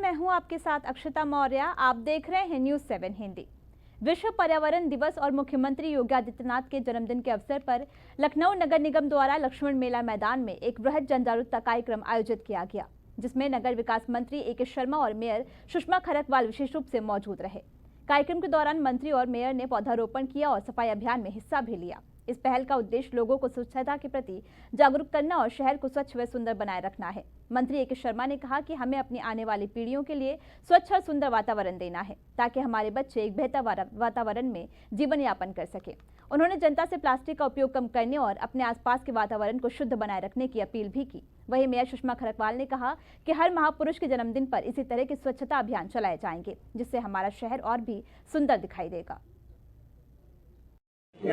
मैं हूं आपके साथ अक्षता मौर्य। आप देख रहे हैं न्यूज़ 7 हिंदी। विश्व पर्यावरण दिवस और मुख्यमंत्री योगी आदित्यनाथ के जन्मदिन के अवसर पर लखनऊ नगर निगम द्वारा लक्ष्मण मेला मैदान में एक बृहद जन जागरूकता कार्यक्रम आयोजित किया गया, जिसमें नगर विकास मंत्री ए.के. शर्मा और मेयर सुषमा खरकवाल विशेष रूप से मौजूद रहे। कार्यक्रम के दौरान मंत्री और मेयर ने पौधारोपण किया और सफाई अभियान में हिस्सा भी लिया। इस पहल का उद्देश्य लोगों को स्वच्छता के प्रति जागरूक करना और शहर को स्वच्छ व सुंदर बनाए रखना है। मंत्री ए.के. शर्मा ने कहा कि हमें अपनी आने वाली पीढ़ियों के लिए स्वच्छ और सुंदर वातावरण देना है, ताकि हमारे बच्चे एक बेहतर वातावरण में जीवन यापन कर सके। उन्होंने जनता से प्लास्टिक का उपयोग कम करने और अपने आसपास के वातावरण को शुद्ध बनाए रखने की अपील भी की। वहीं मेयर सुषमा खरकवाल ने कहा कि हर महापुरुष के जन्मदिन पर इसी तरह के स्वच्छता अभियान चलाए जाएंगे, जिससे हमारा शहर और भी सुंदर दिखाई देगा। क्या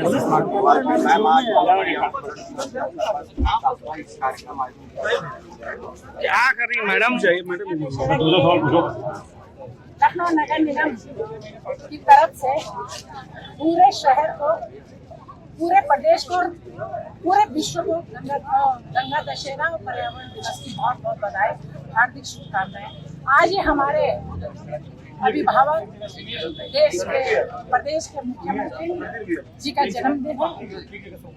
कर रही मैडम? लखनऊ नगर निगम की तरफ से पूरे शहर को, पूरे प्रदेश को, पूरे विश्व को गंगा दशहरा और पर्यावरण दिवस की बहुत बहुत बधाई, हार्दिक शुभकामनाएं। आज ये हमारे अभिभावक प्रदेश के मुख्यमंत्री जी का जन्मदिन है।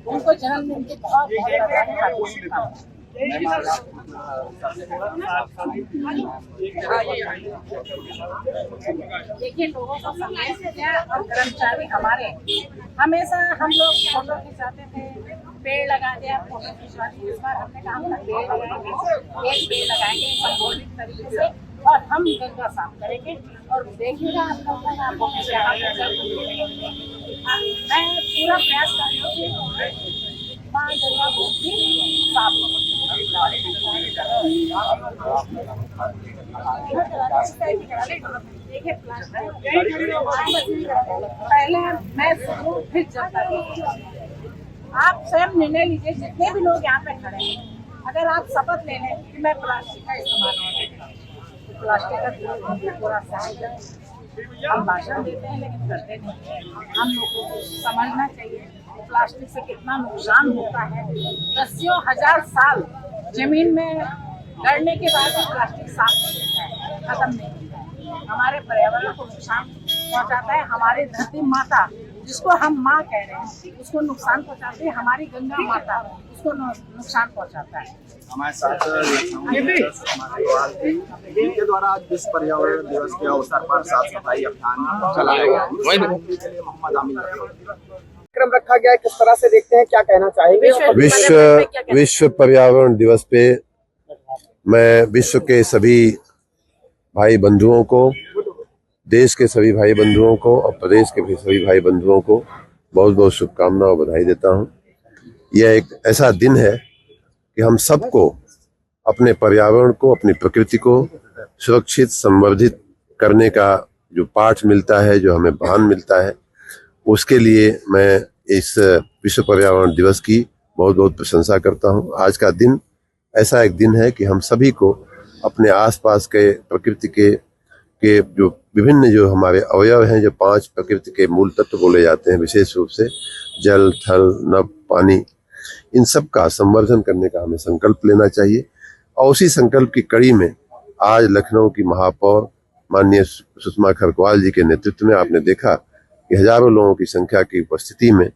उनको जन्मदिन की बहुत बहुत बधाई, हार्दिक शुभकामनाएं। देखिए, लोगों को संदेश दिया और कर्मचारी हमारे हमेशा हम लोग फोटो खिंचाते थे, पेड़ लगा दिया, फोटो खिंचवा दी। इस बार हमने कहा हम पेड़ लगाएंगे, एक पेड़ लगाएंगे संबोधित तरीके से, और हम गंगा साफ करेंगे। और देखिएगा आप लोग, आपको मैं पूरा प्रयास कर रही हूँ कि माँ गंगा को भी साफ देखिए। पहले मैं फिर चलता आप स्वयं निर्णय लीजिए, जितने भी लोग यहाँ पे खड़े हैं, अगर आप शपथ ले लें कि मैं प्लास्टिक का इस्तेमाल नहीं करूँगा, प्लास्टिक का पूरा सहज हम भाषण देते हैं लेकिन करते नहीं। हम लोगों को समझना चाहिए प्लास्टिक से कितना नुकसान होता है। दसियों हजार साल जमीन में गड़ने के बाद भी प्लास्टिक साफ नहीं होता है, खत्म नहीं होता है, हमारे पर्यावरण को नुकसान पहुंचाता है। हमारी धरती माता, जिसको हम माँ कह रहे हैं, उसको नुकसान पहुंचाती है। हमारी गंगा माता, उसको नुकसान पहुंचाता है। हमारे साथ के द्वारा आज विश्व पर्यावरण दिवस के अवसर पर साफ सफाई अभियान चलाया गया है। मोहम्मद आमिर कार्यक्रम रखा गया है, किस तरह से देखते हैं, क्या कहना चाहेंगे? विश्व पर्यावरण दिवस पे मैं विश्व के सभी भाई बंधुओं को, देश के सभी भाई बंधुओं को और प्रदेश के भी सभी भाई बंधुओं को बहुत बहुत शुभकामनाएं और बधाई देता हूं। यह एक ऐसा दिन है कि हम सबको अपने पर्यावरण को, अपनी प्रकृति को सुरक्षित, संवर्धित करने का जो पाठ मिलता है, जो हमें भान मिलता है, उसके लिए मैं इस विश्व पर्यावरण दिवस की बहुत बहुत प्रशंसा करता हूं। आज का दिन ऐसा एक दिन है कि हम सभी को अपने आसपास के प्रकृति के जो विभिन्न जो हमारे अवयव हैं, जो 5 प्रकृति के मूल तत्व बोले जाते हैं, विशेष रूप से जल, थल, नभ, पानी, इन सब का संवर्धन करने का हमें संकल्प लेना चाहिए। और उसी संकल्प की कड़ी में आज लखनऊ की महापौर माननीय सुषमा खरकवाल जी के नेतृत्व में आपने देखा कि हजारों लोगों की संख्या की उपस्थिति में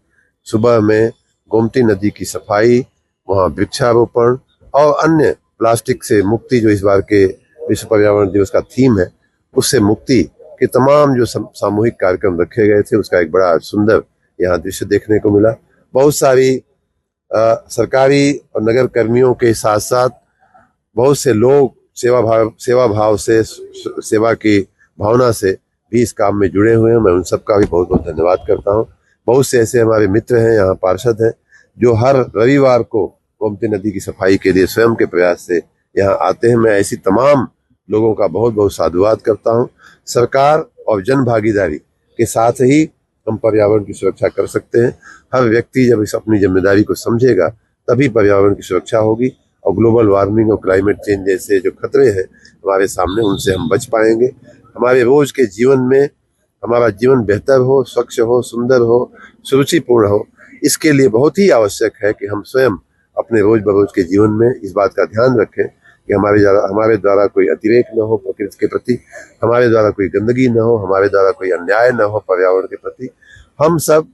सुबह में गोमती नदी की सफाई, वहाँ वृक्षारोपण और अन्य प्लास्टिक से मुक्ति, जो इस बार के विश्व पर्यावरण दिवस का थीम है, उससे मुक्ति के तमाम जो सामूहिक कार्यक्रम रखे गए थे, उसका एक बड़ा सुंदर यहाँ दृश्य देखने को मिला। बहुत सारी सरकारी और नगर कर्मियों के साथ साथ बहुत से लोग सेवा भाव से, सेवा की भावना से भी इस काम में जुड़े हुए हैं। मैं उन सबका भी बहुत बहुत धन्यवाद करता हूँ। बहुत से ऐसे हमारे मित्र हैं, यहाँ पार्षद हैं, जो हर रविवार को गोमती नदी की सफाई के लिए स्वयं के प्रयास से यहाँ आते हैं। मैं ऐसी तमाम लोगों का बहुत बहुत साधुवाद करता हूँ। सरकार और जन भागीदारी के साथ ही हम पर्यावरण की सुरक्षा कर सकते हैं। हर व्यक्ति जब इस अपनी जिम्मेदारी को समझेगा, तभी पर्यावरण की सुरक्षा होगी और ग्लोबल वार्मिंग और क्लाइमेट चेंज जैसे जो खतरे हैं हमारे सामने, उनसे हम बच पाएंगे। हमारे रोज के जीवन में हमारा जीवन बेहतर हो, स्वच्छ हो, सुंदर हो, सुरुचिपूर्ण हो, इसके लिए बहुत ही आवश्यक है कि हम स्वयं अपने रोज बरोज के जीवन में इस बात का ध्यान रखें कि हमारे द्वारा कोई अतिरेक न हो प्रकृति के प्रति, हमारे द्वारा कोई गंदगी न हो, हमारे द्वारा कोई अन्याय न हो पर्यावरण के प्रति। हम सब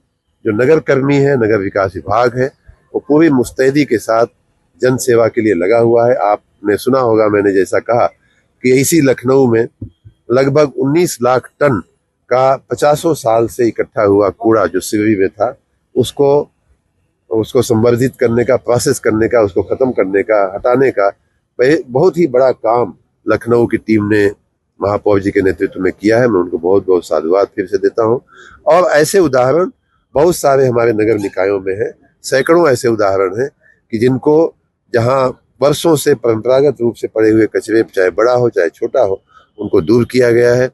जो नगर कर्मी है, नगर विकास विभाग है, वो पूरी मुस्तैदी के साथ जन सेवा के लिए लगा हुआ है। आपने सुना होगा, मैंने जैसा कहा कि इसी लखनऊ में लगभग 19 लाख टन का 50 साल से इकट्ठा हुआ कूड़ा जो सिवरी में था, उसको संवर्धित करने का, प्रोसेस करने का, उसको खत्म करने का, हटाने का बहुत ही बड़ा काम लखनऊ की टीम ने महापौर जी के नेतृत्व में किया है। मैं उनको बहुत बहुत साधुवाद फिर से देता हूं। और ऐसे उदाहरण बहुत सारे हमारे नगर निकायों में हैं, सैकड़ों ऐसे उदाहरण हैं कि जिनको जहां वर्षों से परंपरागत रूप से पड़े हुए कचरे, चाहे बड़ा हो चाहे छोटा हो, उनको दूर किया गया है।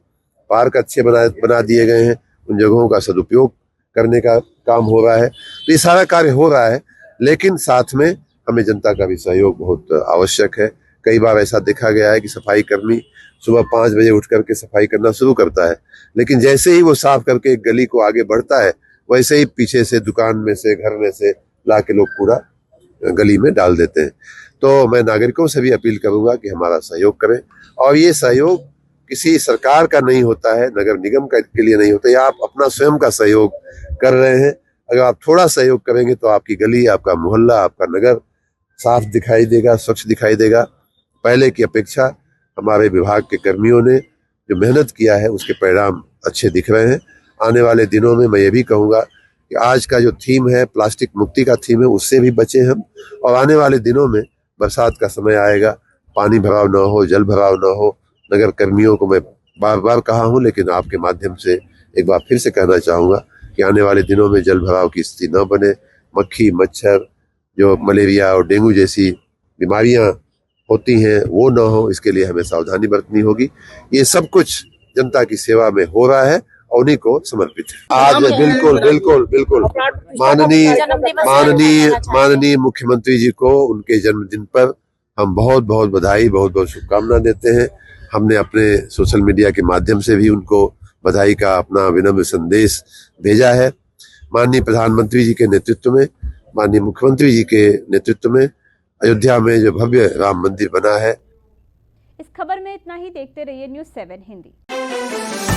पार्क अच्छे बना दिए गए हैं, उन जगहों का सदुपयोग करने का काम हो रहा है। तो ये सारा कार्य हो रहा है, लेकिन साथ में हमें जनता का भी सहयोग बहुत आवश्यक है। कई बार ऐसा देखा गया है कि सफाई कर्मी सुबह 5 बजे उठ करके सफाई करना शुरू करता है, लेकिन जैसे ही वो साफ करके एक गली को आगे बढ़ता है, वैसे ही पीछे से, दुकान में से, घर में से ला के लोग कूड़ा गली में डाल देते हैं। तो मैं नागरिकों से भी अपील करूंगा कि हमारा सहयोग करें, और ये सहयोग किसी सरकार का नहीं होता है, नगर निगम के लिए नहीं होता है, आप अपना स्वयं का सहयोग कर रहे हैं। अगर आप थोड़ा सहयोग करेंगे तो आपकी गली, आपका मोहल्ला, आपका नगर साफ दिखाई देगा, स्वच्छ दिखाई देगा। पहले की अपेक्षा हमारे विभाग के कर्मियों ने जो मेहनत किया है, उसके परिणाम अच्छे दिख रहे हैं। आने वाले दिनों में मैं ये भी कहूँगा कि आज का जो थीम है, प्लास्टिक मुक्ति का थीम है, उससे भी बचें हम। और आने वाले दिनों में बरसात का समय आएगा, पानी भराव न हो, जल भराव न हो। नगर कर्मियों को मैं बार बार कहा हूँ, लेकिन आपके माध्यम से एक बार फिर से कहना चाहूँगा कि आने वाले दिनों में जल भराव की स्थिति न बने। मक्खी, मच्छर, जो मलेरिया और डेंगू जैसी बीमारियां होती हैं, वो न हो, इसके लिए हमें सावधानी बरतनी होगी। ये सब कुछ जनता की सेवा में हो रहा है और उन्हीं को समर्पित है। आज बिल्कुल बिल्कुल बिल्कुल माननीय मुख्यमंत्री जी को उनके जन्मदिन पर हम बहुत बहुत बधाई, बहुत बहुत शुभकामना देते हैं। हमने अपने सोशल मीडिया के माध्यम से भी उनको बधाई का अपना विनम्र संदेश भेजा है। माननीय प्रधानमंत्री जी के नेतृत्व में, माननीय मुख्यमंत्री जी के नेतृत्व में अयोध्या में जो भव्य राम मंदिर बना है। इस खबर में इतना ही। देखते रहिए News 7 हिंदी।